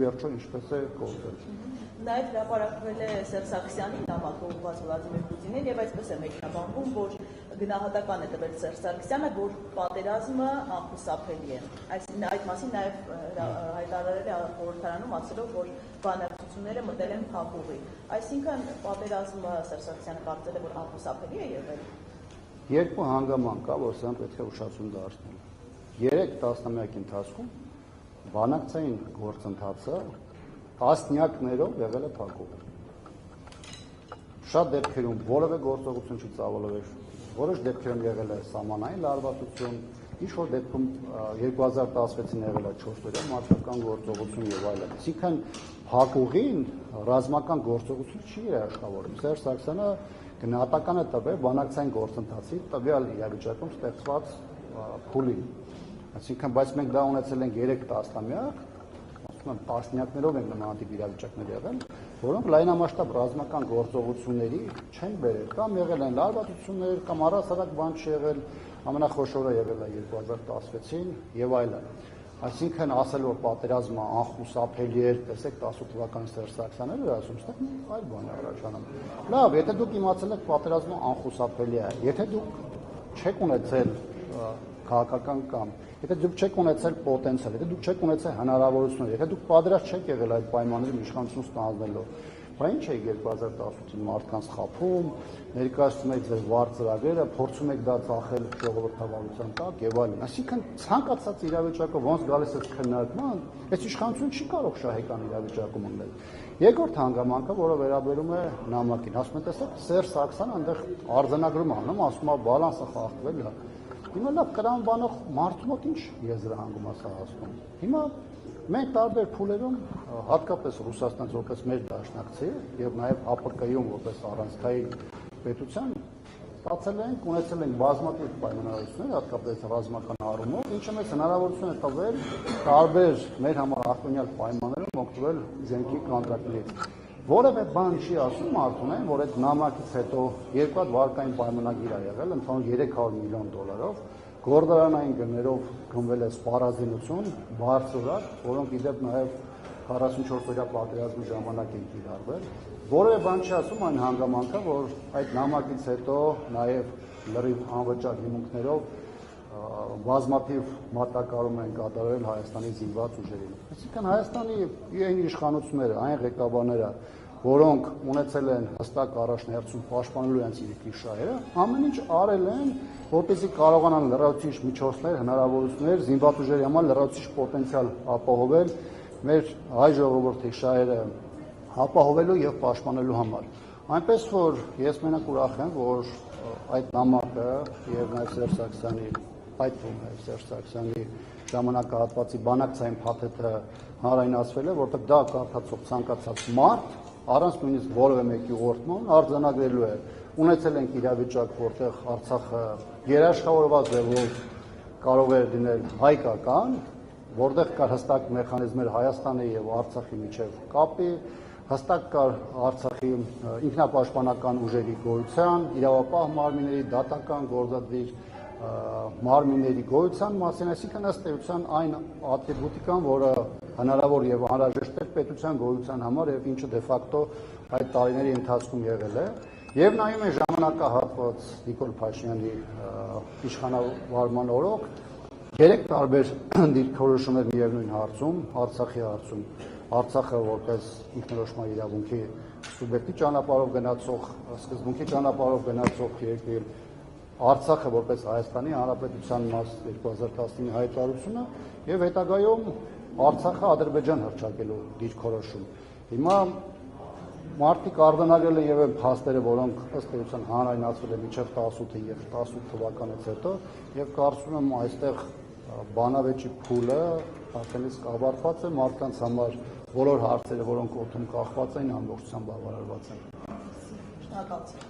վերջո ինչպես է գործել։ Նաև հրապարակվել է Սերժ Սարգսյանի նամակը ուղղված Վլադիմիր Պուտինին եւ այսպես է մեկնաբանվում, որ գնահատական է տվել Սերժ Սարգսյանը, որ պատերազմը անխուսափելի է։ Այդ մասին նաև հայտարարել է խորհրդարանում, ասելով, որ բանակցությունները մտել են փակուղի։ Այսինքն պատերազմը Սերժ Սարգսյանը կարծել է, որ անխուսափելի է եղել։ Երկու հանգաման կա, որ սրանք պետք է ուշադրություն դարձնել։ 3 տասնամյակի ընթացքում բանակցային գործընթացը տասնյակներով եղել է փակուղ։ Շատ դեպքերում որևէ գործողություն չի ծավալվել, որոշ դեպքերում եղել է սահմանային լարվածություն, ինչ-որ դեպքում 2016-ին եղել է 4-օրյա մարտական գործողություն եւ այլն։ Այսինքն փակուղին ռազմական գործողություն չի երաշխավորում։ Սերժ Սարգսյանը գնահատական է տվել բանակցային գործընթացի տվյալ իրավիճակում ստեղծված փուլին։ Այսինքն, բայց մենք դա ունեցել ենք 3 տասնամյակ, ասում եմ տասնյակներով են նմանատիպ իրավիճակներ եղել, որոնք լայնամասշտաբ ռազմական գործողությունների չեն բերել, կամ եղել են լարվածություններ, կամ առհասարակ բան չի եղել, ամենախոշորը եղել է 2016-ին եւ այլն։ Այսինքն ասել, որ պատերազմը անխուսափելի էր, տեսեք 18 թվականի Սերժ Սարգսյանն էր ասում, ստեղ այլ բան է առաջանում։ Լավ, եթե դուք իմացել եք պատերազմը անխուսափելի է, եթե դուք չեք ունեցել քաղաքական կամ եթե դուք չեք ունեցել պոտենցիալ, եթե դուք չեք ունեցել հնարավորություններ, եթե դուք պատրաստ չեք եղել այդ պայմաններում իշխանություն ստանձնելու, բա ինչ է 2018-ին մարդկանց խաբում, ներկայացնում եք ձեր վառ ծրագրերը, փորձում եք դա ծախել ժողովրդավարության տակ եւ այլն։ Այսինքն ցանկացած իրավիճակով ոնց գալիս է քննարկման, այս իշխանությունը չի կարող շահեկան իրավիճակում ունենալ։ Երկրորդ հանգամանքը, որը վերաբերում է նամակին, ասում են, տեսեք, Սերժ Սարգսյանը այնտեղ արձանագրում անում, ասում է բալանսը խախտվել է։ Հիմա լավ կրամբանող մարդու մոտ ինչ եզրահանգում է սա ասում։ Հիմա մենք տարբեր փուլերում, հատկապես Ռուսաստանից որպես մեր դաշնակցի եւ նաեւ ԱՊԿ-ում որպես առանցքային պետության ստացել ենք, ունեցել ենք բազմաթիվ պայմանավորություններ, հատկապես ռազմական առումով, ինչը մեզ հնարավորություն է տվել տարբեր մեր համար ակտուալ պայմաններում օգտվել զենքի կանտրակտներից։ Որևէ բան չի ասում Արտոնեն, որ այդ նամակից հետո երկու հատ վարկային պայմանագիր է եղել, ընդհանուր $300 միլիոն, գործարանային գներով գնվել է սպառազինություն, բարձրորակ, որոնք իդեպ նաև 44-օրյա պատերազմի ժամանակ են կիրառվել։ Որևէ բան չի ասում այն հանգամանքը, որ այդ նամակից հետո նաև լրիվ անվճար հիմունքներով բազմաթիվ մատակարարում են կատարել Հայաստանի զինված ուժերին։ Այսինքն Հայաստանի այն իշխանությունները, այն ղեկավարները, որոնք ունեցել են հստակ առաջնահերթություն պաշտպանելու իրենց երկրի շահերը, ամեն ինչ արել են, որպեսզի կարողանան լրացուցիչ միջոցներ, հնարավորություններ, զինված ուժերի համար լրացուցիչ պոտենցիալ ապահովել մեր հայ ժողովրդի շահերը ապահովելու եւ պաշտպանելու համար։ Այնպես որ ես մենակ ուրախ եմ, որ այդ նամակը եւ նաեւ Սերժ Սարգսյանի այդ թվում Սերժ Սարգսյանի ժամանակահատվածի բանակցային փաթեթը հանրայնացվել է, որտեղ դա կարդացող ցանկացած մարդ առանց նույնիսկ որևէ մեկի ուղղորդման արձանագրելու է։ Ունեցել ենք իրավիճակ, որտեղ Արցախը երաշխավորված ձևով կարող է լինել հայկական, որտեղ կար հստակ մեխանիզմներ Հայաստանի եւ Արցախի միջև կապի, հստակ կար Արցախի ինքնապաշտպանական ուժերի գոյության, իրավապահ մարմինների, դատական գործադիր մարմինների գոյության մասին, այսինքն ըստ էության այն ատրիբուտիկան, որը հնարավոր եւ անհրաժեշտ է պետության գոյության համար եւ ինչը դե ֆակտո այդ տարիների ընթացքում եղել է, եւ նայում են ժամանակահատված Նիկոլ Փաշինյանի իշխանավարման օրոք 3 տարբեր դիրքորոշումներ միևնույն հարցում, Արցախի հարցում, Արցախը որպես ինքնորոշման իրավունքի սուբյեկտի ճանապարհով գնացող, սկզբունքի ճանապարհով գնացող երկիր, Արցախը որպես Հայաստանի Հանրապետության մաս 2019 հայտարարությունը եւ հետագայում Արցախը Ադրբեջան հռչակելու դիրքորոշում։ Հիմա մարդիկ արձանագրել են եւ այն փաստերը, որոնք ըստ էության հանրայնացվել են մինչեւ 18 եւ 18 թվականից հետո եւ կարծում եմ այստեղ բանավեճի փուլը արդեն իսկ ավարտված է, մարդկանց համար բոլոր հարցերը, որոնք օդում կախված են, ամբողջությամբ բավարարված են։ Շնորհակալություն։